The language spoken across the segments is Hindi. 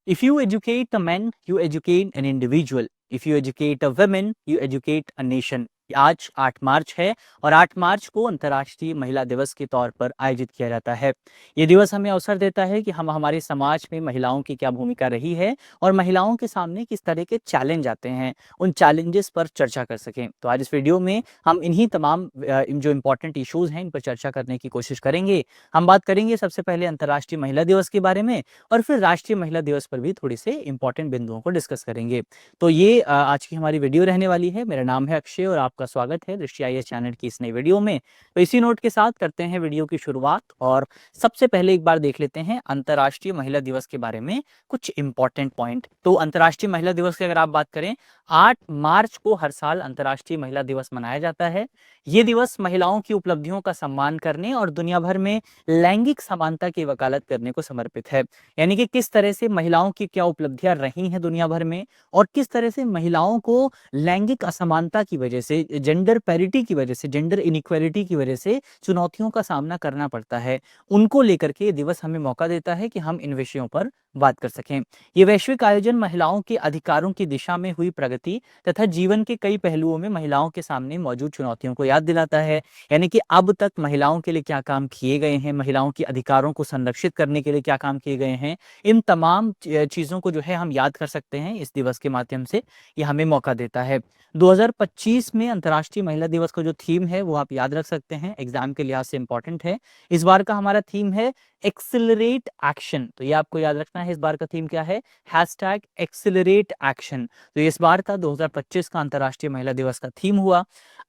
If you educate a man, you educate an individual. If you educate a woman, you educate a nation. आज 8 मार्च है और 8 मार्च को अंतर्राष्ट्रीय महिला दिवस के तौर पर आयोजित किया जाता है। ये दिवस हमें अवसर देता है कि हम हमारे समाज में महिलाओं की क्या भूमिका रही है और महिलाओं के सामने किस तरह के चैलेंज आते हैं, उन चैलेंजेस पर चर्चा कर सकें। तो आज इस वीडियो में हम इन्हीं तमाम जो इम्पोर्टेंट इश्यूज हैं इन पर चर्चा करने की कोशिश करेंगे। हम बात करेंगे सबसे पहले अंतर्राष्ट्रीय महिला दिवस के बारे में और फिर राष्ट्रीय महिला दिवस पर भी थोड़ी से इंपॉर्टेंट बिंदुओं को डिस्कस करेंगे। तो ये आज की हमारी वीडियो रहने वाली है। मेरा नाम है अक्षय और आपका स्वागत है दृष्टि आईएएस चैनल की इस नई वीडियो में। तो इसी नोट के साथ करते हैं वीडियो की शुरुआत और सबसे पहले एक बार देख लेते हैं अंतर्राष्ट्रीय महिला दिवस के बारे में कुछ इंपॉर्टेंट पॉइंट। तो अंतर्राष्ट्रीय महिला दिवस की अगर आप बात करें, 8 मार्च को हर साल अंतर्राष्ट्रीय महिला दिवस मनाया जाता है। ये दिवस महिलाओं की उपलब्धियों का सम्मान करने और दुनिया भर में लैंगिक समानता की वकालत करने को समर्पित है। यानी कि किस तरह से महिलाओं की क्या उपलब्धियां रही हैं दुनिया भर में और किस तरह से महिलाओं को लैंगिक असमानता की वजह से, जेंडर पैरिटी की वजह से, जेंडर इनइक्वालिटी की वजह से चुनौतियों का सामना करना पड़ता है, उनको लेकर के ये दिवस हमें मौका देता है कि हम इन विषयों पर बात कर सकें। ये वैश्विक आयोजन महिलाओं के अधिकारों की दिशा में हुई प्रगति तथा जीवन के कई पहलुओं में महिलाओं के सामने मौजूद चुनौतियों को याद दिलाता है। यानी कि अब तक महिलाओं के लिए क्या काम किए गए हैं, महिलाओं के अधिकारों को संरक्षित करने के लिए क्या काम किए गए हैं, इन तमाम चीज़ों को जो है हम याद कर सकते हैं इस दिवस के माध्यम से। ये हमें मौका देता है। 2025 में अंतर्राष्ट्रीय महिला दिवस का जो थीम है वो आप याद रख सकते हैं, एग्जाम के लिहाज से इंपॉर्टेंट है। इस बार का हमारा थीम है एक्सिलरेट एक्शन। तो ये आपको याद रखना है, इस बार का थीम क्या है, हैशटैग एक्सिलरेट एक्शन। तो ये इस बार का 2025 का अंतर्राष्ट्रीय महिला दिवस का थीम हुआ।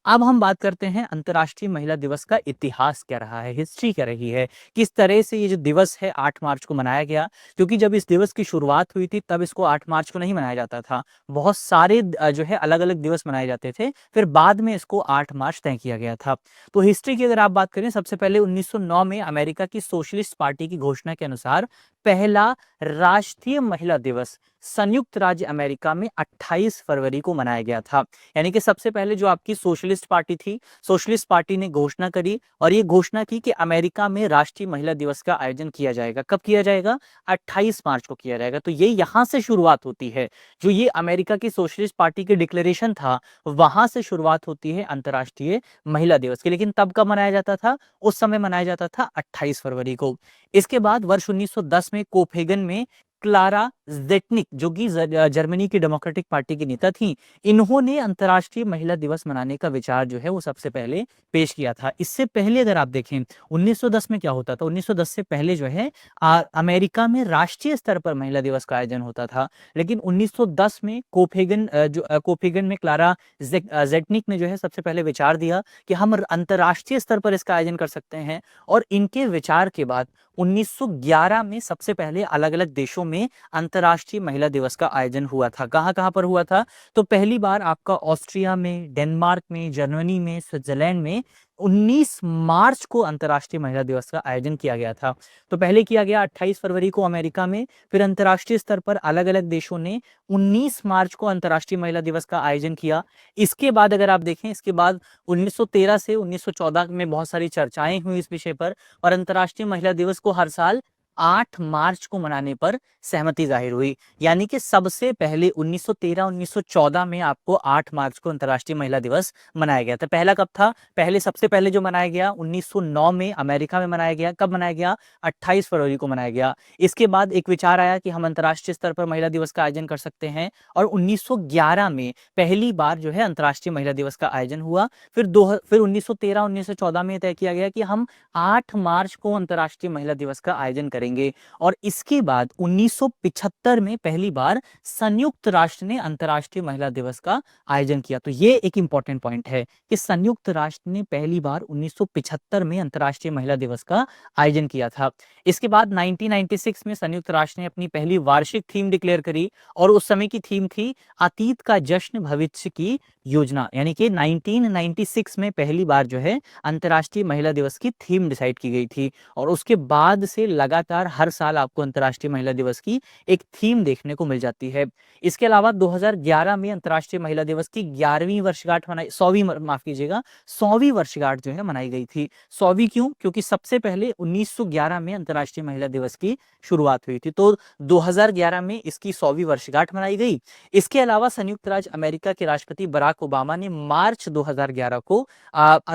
अब हम बात करते हैं अंतर्राष्ट्रीय महिला दिवस का इतिहास क्या रहा है, हिस्ट्री क्या रही है, किस तरह से ये जो दिवस है 8 मार्च को मनाया गया। क्योंकि जब इस दिवस की शुरुआत हुई थी तब इसको 8 मार्च को नहीं मनाया जाता था, बहुत सारे जो है अलग-अलग दिवस मनाए जाते थे, फिर बाद में इसको 8 मार्च तय किया गया था। तो हिस्ट्री की अगर आप बात करें, सबसे पहले 1909 में अमेरिका की सोशलिस्ट पार्टी की घोषणा के अनुसार पहला राष्ट्रीय महिला दिवस संयुक्त राज्य अमेरिका में 28 फरवरी को मनाया गया था। यानी कि सबसे पहले जो आपकी सोशलिस्ट पार्टी थी, सोशलिस्ट पार्टी ने घोषणा करी और ये घोषणा की कि अमेरिका में राष्ट्रीय महिला दिवस का आयोजन किया जाएगा। कब किया जाएगा? 28 मार्च को किया जाएगा। तो ये यहाँ से शुरुआत होती है, जो ये अमेरिका की सोशलिस्ट पार्टी की डिक्लेरेशन था, वहां से शुरुआत होती है अंतर्राष्ट्रीय महिला दिवस की। लेकिन तब कब मनाया जाता था? उस समय मनाया जाता था 28 फरवरी को। इसके बाद वर्ष 1910 में कोपेगन में क्लारा ज़ेटनिक, जो कि जर्मनी की डेमोक्रेटिक पार्टी की नेता थी, इन्होंने अंतर्राष्ट्रीय महिला दिवस मनाने का विचार जो है वो सबसे पहले पेश किया था। इससे पहले अगर आप देखें 1910 में क्या होता था, 1910 से पहले जो है अमेरिका में राष्ट्रीय स्तर पर महिला दिवस का आयोजन होता था। लेकिन 1910 में कोपेगन में क्लारा ज़ेटनिक ने जो है सबसे पहले विचार दिया कि हम अंतर्राष्ट्रीय स्तर पर इसका आयोजन कर सकते हैं। और इनके विचार के बाद 1911 में सबसे पहले अलग-अलग देशों में अंतर्राष्ट्रीय महिला दिवस का आयोजन हुआ था। कहाँ-कहाँ पर हुआ था? तो पहली बार आपका ऑस्ट्रिया में, डेनमार्क में, जर्मनी में, स्विट्जरलैंड में 19 मार्च को अंतर्राष्ट्रीय महिला दिवस का आयोजन किया गया था। तो पहले किया गया 28 फरवरी को अमेरिका में, फिर अंतर्राष्ट्रीय स्तर पर अलग-अलग देशों ने 19 मार्च को अंतर्राष्ट्रीय महिला दिवस का आयोजन किया। इसके बाद अगर आप देखें, इसके बाद 1913 से 1914 में बहुत सारी चर्चाएं हुई इस विषय पर और अंतर्राष्ट्रीय महिला दिवस को हर साल 8 मार्च को मनाने पर सहमति जाहिर हुई। यानी कि सबसे पहले 1913-1914 में आपको 8 मार्च को अंतर्राष्ट्रीय महिला दिवस मनाया गया था। पहला कब था? पहले सबसे पहले जो मनाया गया 1909 में अमेरिका में मनाया गया। कब मनाया गया? 28 फरवरी को मनाया गया। इसके बाद एक विचार आया कि हम अंतर्राष्ट्रीय स्तर पर महिला दिवस का आयोजन कर सकते हैं और 1911 में पहली बार जो है अंतर्राष्ट्रीय महिला दिवस का आयोजन हुआ। फिर 1913-1914 में तय किया गया कि हम 8 मार्च को अंतर्राष्ट्रीय महिला दिवस का आयोजन करेंगे। और इसके बाद 1975 में पहली बार संयुक्त राष्ट्र ने अंतर्राष्ट्रीय महिला दिवस का आयोजन किया। तो ये एक इंपॉर्टेंट पॉइंट है कि संयुक्त राष्ट्र ने पहली बार 1975 में अंतर्राष्ट्रीय महिला दिवस का आयोजन किया था। इसके बाद 1996 में संयुक्त राष्ट्र ने अपनी पहली वार्षिक थीम डिक्लेयर करी और उस समय की थीम थी अतीत का जश्न भविष्य की योजना। यानी कि 1996 में पहली बार जो है अंतर्राष्ट्रीय महिला दिवस की थीम डिसाइड की गई थी और उसके बाद से लगातार अनुसार हर साल आपको अंतर्राष्ट्रीय महिला दिवस की एक थीम देखने को मिल जाती है। इसके अलावा 2011 में अंतर्राष्ट्रीय महिला दिवस की 11वीं वर्षगांठ मनाई 100वीं माफ कीजिएगा 100वीं वर्षगांठ जो है मनाई गई थी। 100वीं क्यों? क्योंकि सबसे पहले 1911 में अंतर्राष्ट्रीय महिला दिवस की शुरुआत हुई थी। तो 2011 में इसकी 100वीं वर्षगांठ मनाई गई। इसके अलावा संयुक्त राज्य अमेरिका के राष्ट्रपति बराक ओबामा ने मार्च 2011 को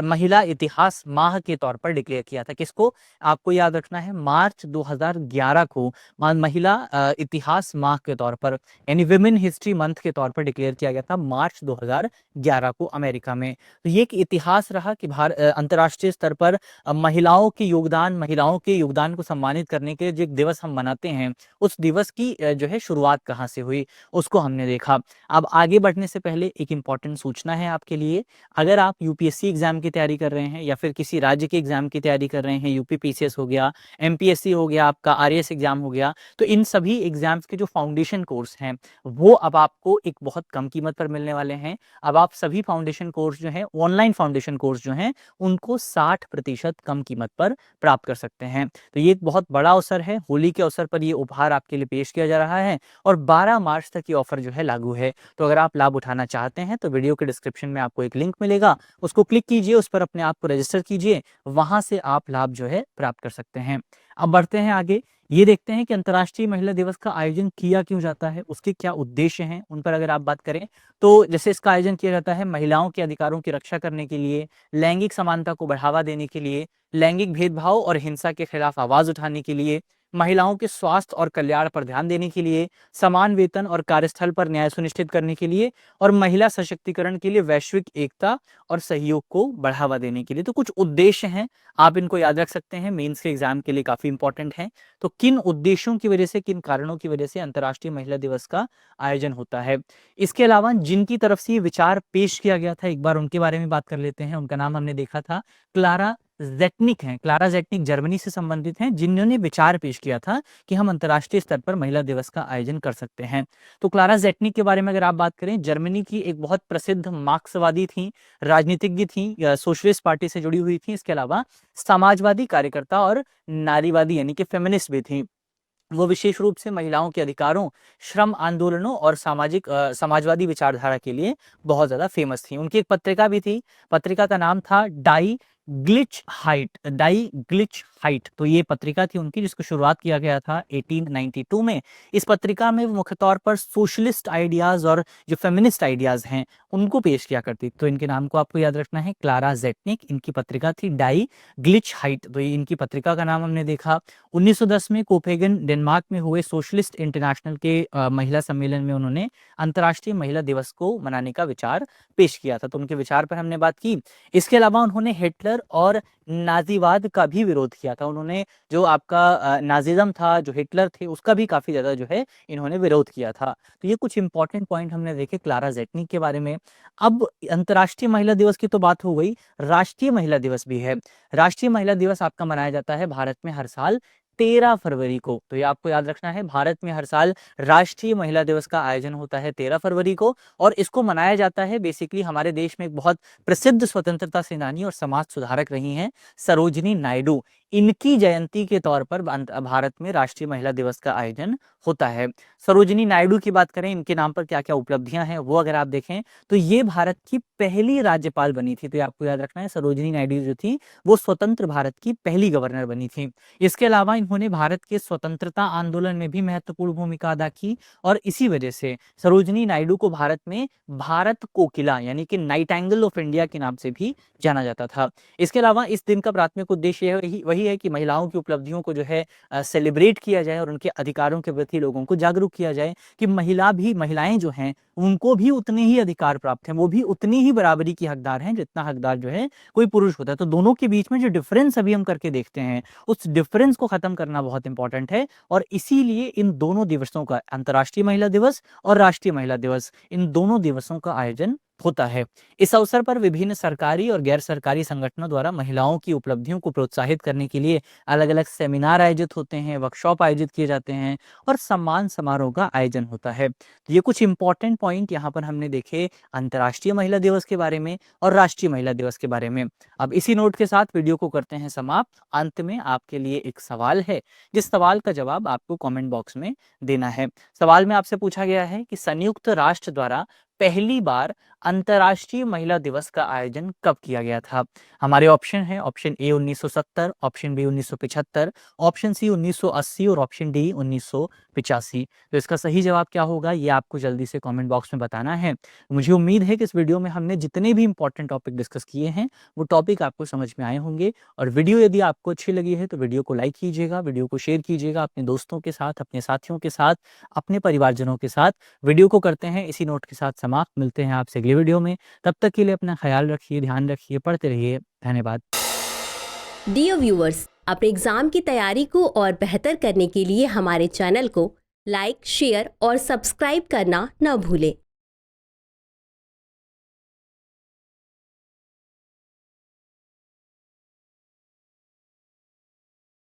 महिला इतिहास माह के तौर पर डिक्लेयर किया था। किसको? आपको याद रखना है, मार्च 2011 को महिला इतिहास माह के तौर पर यानी विमेन हिस्ट्री मंथ के तौर पर डिक्लेयर किया गया था मार्च 2011 को अमेरिका में। तो ये एक इतिहास रहा कि अंतर्राष्ट्रीय स्तर पर महिलाओं के योगदान को सम्मानित करने के लिए जो एक दिवस हम मनाते हैं, उस दिवस की जो है शुरुआत कहाँ से हुई उसको हमने देखा। अब आगे बढ़ने से पहले एक इंपॉर्टेंट सूचना है आपके लिए। अगर आप यूपीएससी एग्जाम की तैयारी कर रहे हैं या फिर किसी राज्य के एग्जाम की तैयारी कर रहे हैं, यूपी पीसीएस हो गया, एमपीएससी हो गया, आपका आरएएस एग्जाम हो गया, तो इन सभी एग्जाम्स के जो फाउंडेशन कोर्स हैं वो अब आपको एक बहुत कम कीमत पर मिलने वाले हैं। अब आप सभी फाउंडेशन कोर्स जो हैं, ऑनलाइन फाउंडेशन कोर्स जो हैं, उनको 60% कम कीमत पर प्राप्त कर सकते हैं। तो ये एक बहुत बड़ा अवसर है। होली के अवसर पर ये उपहार आपके लिए पेश किया जा रहा है और 12 मार्च तक ये ऑफर जो है लागू है। तो अगर आप लाभ उठाना चाहते हैं तो वीडियो के डिस्क्रिप्शन में आपको एक लिंक मिलेगा, उसको क्लिक कीजिए, उस पर अपने आप को रजिस्टर कीजिए, वहां से आप लाभ जो है प्राप्त कर सकते हैं। अब बढ़ते हैं आगे, ये देखते हैं कि अंतर्राष्ट्रीय महिला दिवस का आयोजन किया क्यों जाता है, उसके क्या उद्देश्य हैं, उन पर अगर आप बात करें तो जैसे इसका आयोजन किया जाता है महिलाओं के अधिकारों की रक्षा करने के लिए, लैंगिक समानता को बढ़ावा देने के लिए, लैंगिक भेदभाव और हिंसा के खिलाफ आवाज उठाने के लिए, महिलाओं के स्वास्थ्य और कल्याण पर ध्यान देने के लिए, समान वेतन और कार्यस्थल पर न्याय सुनिश्चित करने के लिए और महिला सशक्तिकरण के लिए वैश्विक एकता और सहयोग को बढ़ावा देने के लिए। तो कुछ उद्देश्य हैं, आप इनको याद रख सकते हैं, मेंस के एग्जाम के लिए काफी इंपॉर्टेंट है। तो किन उद्देश्यों की वजह से, किन कारणों की वजह से अंतर्राष्ट्रीय महिला दिवस का आयोजन होता है। इसके अलावा जिनकी तरफ से ये विचार पेश किया गया था, एक बार उनके बारे में बात कर लेते हैं। उनका नाम हमने देखा था, क्लारा ज़ेटनिक हैं। क्लारा ज़ेटनिक जर्मनी से संबंधित हैं, जिन्होंने विचार पेश किया था कि हम अंतर्राष्ट्रीय स्तर पर महिला दिवस का आयोजन कर सकते हैं। तो क्लारा ज़ेटनिक के बारे में अगर आप बात करें, जर्मनी की एक बहुत प्रसिद्ध मार्क्सवादी थी, राजनीतिज्ञ थी, सोशलिस्ट पार्टी से जुड़ी हुई थी। इसके अलावा समाजवादी कार्यकर्ता और नारीवादी यानी कि फेमिनिस्ट भी थी। वो विशेष रूप से महिलाओं के अधिकारों, श्रम आंदोलनों और समाजवादी विचारधारा के लिए बहुत ज़्यादा फेमस थी। उनकी एक पत्रिका भी थी, पत्रिका का नाम था डाई ग्लिच हाइट। तो ये पत्रिका थी उनकी, जिसको शुरुआत किया गया था 1892 में। इस पत्रिका में वो मुख्य तौर पर सोशलिस्ट आइडियाज और जो फेमिनिस्ट आइडियाज हैं उनको पेश किया करती। तो इनके नाम को आपको याद रखना है, क्लारा ज़ेटनिक। इनकी पत्रिका थी डाई ग्लिच हाइट, तो ये इनकी पत्रिका का नाम हमने देखा। 1910 में कोपेगन डेनमार्क में हुए सोशलिस्ट इंटरनेशनल के महिला सम्मेलन में उन्होंने अंतर्राष्ट्रीय महिला दिवस को मनाने का विचार पेश किया था। तो उनके विचार पर हमने बात की। इसके अलावा उन्होंने हिटलर और नाजीवाद का भी विरोध किया था। उन्होंने जो आपका नाजिज्म था, जो हिटलर थे, उसका भी काफी ज्यादा जो है इन्होंने विरोध किया था। तो ये कुछ इंपॉर्टेंट पॉइंट हमने देखे क्लारा ज़ेटनिक के बारे में। अब अंतर्राष्ट्रीय महिला दिवस की तो बात हो गई, राष्ट्रीय महिला दिवस भी है। राष्ट्रीय महिला दिवस आपका मनाया जाता है भारत में हर साल 13 फरवरी को। तो ये आपको याद रखना है, भारत में हर साल राष्ट्रीय महिला दिवस का आयोजन होता है 13 फरवरी को, और इसको मनाया जाता है बेसिकली हमारे देश में एक बहुत प्रसिद्ध स्वतंत्रता सेनानी और समाज सुधारक रही हैं सरोजिनी नायडू। इनकी जयंती के तौर पर भारत में राष्ट्रीय महिला दिवस का आयोजन होता है। सरोजिनी नायडू की बात करें, इनके नाम पर क्या क्या उपलब्धियां हैं वो अगर आप देखें तो ये भारत की पहली राज्यपाल बनी थी। तो ये आपको याद रखना है, सरोजिनी नायडू जो थी वो स्वतंत्र भारत की पहली गवर्नर बनी थी। इसके अलावा इन्होंने भारत के स्वतंत्रता आंदोलन में भी महत्वपूर्ण भूमिका अदा की, और इसी वजह से सरोजिनी नायडू को भारत में भारत कोकिला यानी कि नाइटिंगेल ऑफ इंडिया के नाम से भी जाना जाता था। इसके अलावा इस दिन का प्राथमिक उद्देश्य वही है कि महिलाओं की उपलब्धियों को जो है सेलिब्रेट किया जाए और उनके अधिकारों के प्रति लोगों को जागरूक किया जाए कि महिलाएं जो हैं उनको भी उतने ही अधिकार प्राप्त हैं, वो भी उतनी ही बराबरी की हकदार हैं जितना हकदार जो है कोई पुरुष होता है। तो दोनों के बीच में जो डिफरेंस अभी हम करके देखते हैं, उस डिफरेंस को खत्म करना बहुत इंपॉर्टेंट है, और इसीलिए इन दोनों दिवसों का, अंतर्राष्ट्रीय महिला दिवस और राष्ट्रीय महिला दिवस, इन दोनों दिवसों का आयोजन होता है। इस अवसर पर विभिन्न सरकारी और गैर सरकारी संगठनों द्वारा महिलाओं की उपलब्धियों को प्रोत्साहित करने के लिए अलग-अलग सेमिनार आयोजित होते हैं, वर्कशॉप आयोजित किए जाते हैं और सम्मान समारोह का आयोजन होता है। तो ये कुछ इंपॉर्टेंट पॉइंट यहाँ पर हमने देखे अंतर्राष्ट्रीय महिला दिवस के बारे में और राष्ट्रीय महिला दिवस के बारे में। अब इसी नोट के साथ वीडियो को करते हैं समाप्त। अंत में आपके लिए एक सवाल है, जिस सवाल का जवाब आपको कमेंट बॉक्स में देना है। सवाल में आपसे पूछा गया है कि संयुक्त राष्ट्र द्वारा पहली बार अंतर्राष्ट्रीय महिला दिवस का आयोजन कब किया गया था? हमारे ऑप्शन है, option A 1970, option B 1975, option C 1980 और ऑप्शन डी 1985। तो इसका सही जवाब क्या होगा, ये आपको जल्दी से कमेंट बॉक्स में बताना है। मुझे उम्मीद है कि इस वीडियो में हमने जितने भी इंपॉर्टेंट टॉपिक डिस्कस किए हैं, वो टॉपिक आपको समझ में आए होंगे। और वीडियो यदि आपको अच्छी लगी है तो वीडियो को लाइक कीजिएगा, वीडियो को शेयर कीजिएगा अपने दोस्तों के साथ, अपने साथियों के साथ, अपने परिवारजनों के साथ। वीडियो को करते हैं इसी नोट के साथ समाप्त। मिलते हैं आपसे अगले वीडियो में। तब तक के लिए अपना ख्याल रखिए, ध्यान रखिए, पढ़ते रहिए। धन्यवाद। डियर व्यूअर्स, अपने एग्जाम की तैयारी को और बेहतर करने के लिए हमारे चैनल को लाइक, शेयर और सब्सक्राइब करना न भूलें।